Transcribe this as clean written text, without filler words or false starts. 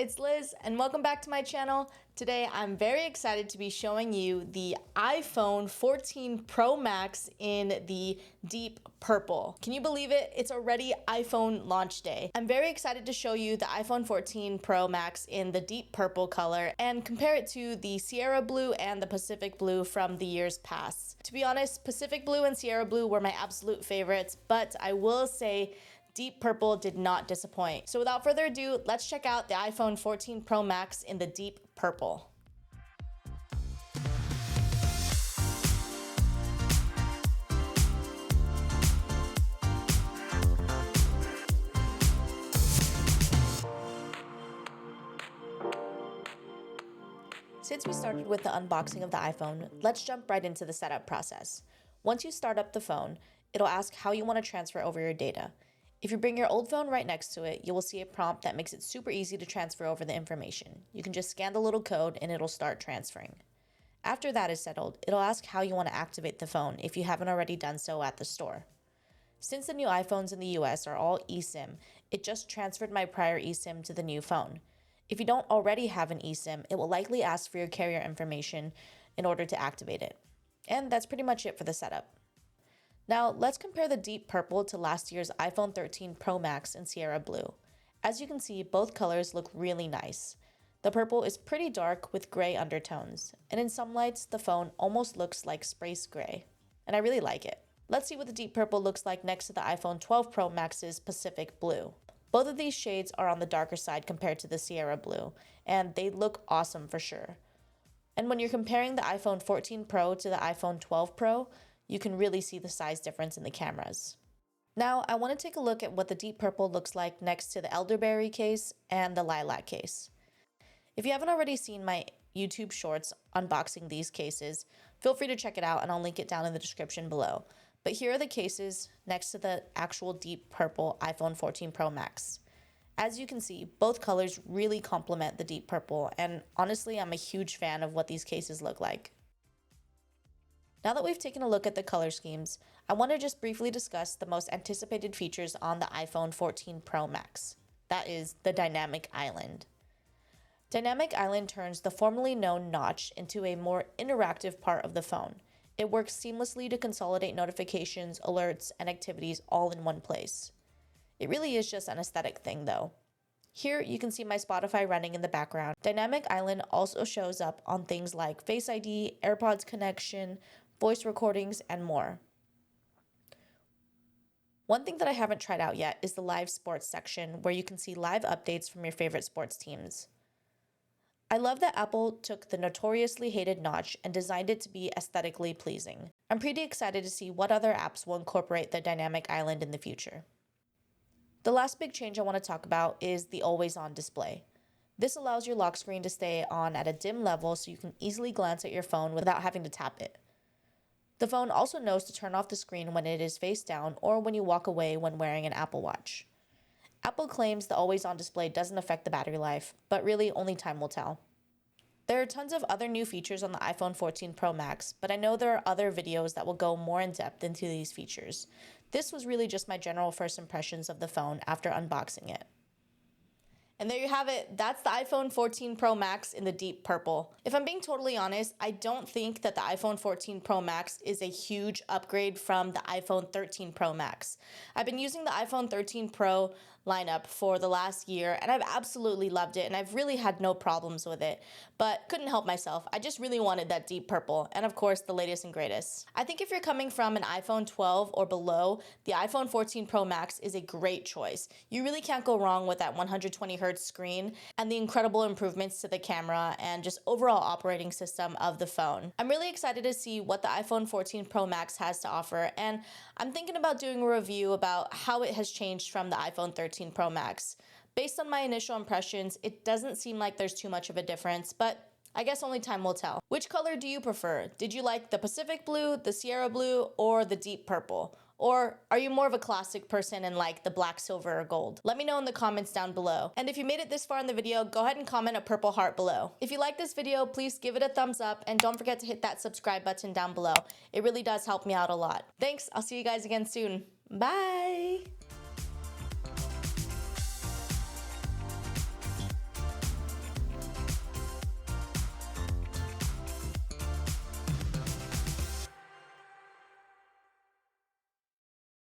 it's Liz and welcome back to my channel. Today I'm very excited to be showing you the iPhone 14 Pro Max in the deep purple. Can you believe it? It's already iPhone launch day. I'm very excited to show you the iPhone 14 Pro Max in the deep purple color and compare it to the Sierra Blue and the Pacific Blue from the years past. To be honest, Pacific Blue and Sierra Blue were my absolute favorites, but I will say deep purple did not disappoint. So without further ado, let's check out the iPhone 14 Pro Max in the deep purple. Since we started with the unboxing of the iPhone, let's jump right into the setup process. Once you start up the phone, it'll ask how you want to transfer over your data. If you bring your old phone right next to it, you will see a prompt that makes it super easy to transfer over the information. You can just scan the little code and it'll start transferring. After that is settled, it'll ask how you want to activate the phone if you haven't already done so at the store. Since the new iPhones in the US are all eSIM, it just transferred my prior eSIM to the new phone. If you don't already have an eSIM, it will likely ask for your carrier information in order to activate it. And that's pretty much it for the setup. Now, let's compare the deep purple to last year's iPhone 13 Pro Max and Sierra Blue. As you can see, both colors look really nice. The purple is pretty dark with gray undertones, and in some lights, the phone almost looks like space gray, and I really like it. Let's see what the deep purple looks like next to the iPhone 12 Pro Max's Pacific Blue. Both of these shades are on the darker side compared to the Sierra Blue, and they look awesome for sure. And when you're comparing the iPhone 14 Pro to the iPhone 12 Pro, you can really see the size difference in the cameras. Now, I want to take a look at what the deep purple looks like next to the Elderberry case and the Lilac case. If you haven't already seen my YouTube shorts unboxing these cases, feel free to check it out and I'll link it down in the description below. But here are the cases next to the actual deep purple iPhone 14 Pro Max. As you can see, both colors really complement the deep purple, and honestly, I'm a huge fan of what these cases look like. Now that we've taken a look at the color schemes, I want to just briefly discuss the most anticipated features on the iPhone 14 Pro Max. That is the Dynamic Island. Dynamic Island turns the formerly known notch into a more interactive part of the phone. It works seamlessly to consolidate notifications, alerts, and activities all in one place. It really is just an aesthetic thing though. Here you can see my Spotify running in the background. Dynamic Island also shows up on things like Face ID, AirPods connection, voice recordings, and more. One thing that I haven't tried out yet is the live sports section where you can see live updates from your favorite sports teams. I love that Apple took the notoriously hated notch and designed it to be aesthetically pleasing. I'm pretty excited to see what other apps will incorporate the Dynamic Island in the future. The last big change I want to talk about is the always-on display. This allows your lock screen to stay on at a dim level so you can easily glance at your phone without having to tap it. The phone also knows to turn off the screen when it is face down or when you walk away when wearing an Apple Watch. Apple claims the always-on display doesn't affect the battery life, but really only time will tell. There are tons of other new features on the iPhone 14 Pro Max, but I know there are other videos that will go more in depth into these features. This was really just my general first impressions of the phone after unboxing it. And there you have it, that's the iPhone 14 Pro Max in the deep purple. If I'm being totally honest, I don't think that the iPhone 14 Pro Max is a huge upgrade from the iPhone 13 Pro Max. I've been using the iPhone 13 Pro lineup for the last year and I've absolutely loved it and I've really had no problems with it, but couldn't help myself. I just really wanted that deep purple and of course the latest and greatest. I think if you're coming from an iPhone 12 or below, the iPhone 14 Pro Max is a great choice. You really can't go wrong with that 120Hz screen and the incredible improvements to the camera and just overall operating system of the phone. I'm really excited to see what the iPhone 14 Pro Max has to offer, and I'm thinking about doing a review about how it has changed from the iPhone 13 Pro Max. Based on my initial impressions, it doesn't seem like there's too much of a difference, but I guess only time will tell. Which color do you prefer? Did you like the Pacific Blue, the Sierra Blue, or the deep purple? Or are you more of a classic person and like the black, silver, or gold? Let me know in the comments down below. And if you made it this far in the video, go ahead and comment a purple heart below. If you like this video, please give it a thumbs up and don't forget to hit that subscribe button down below. It really does help me out a lot. Thanks, I'll see you guys again soon. Bye!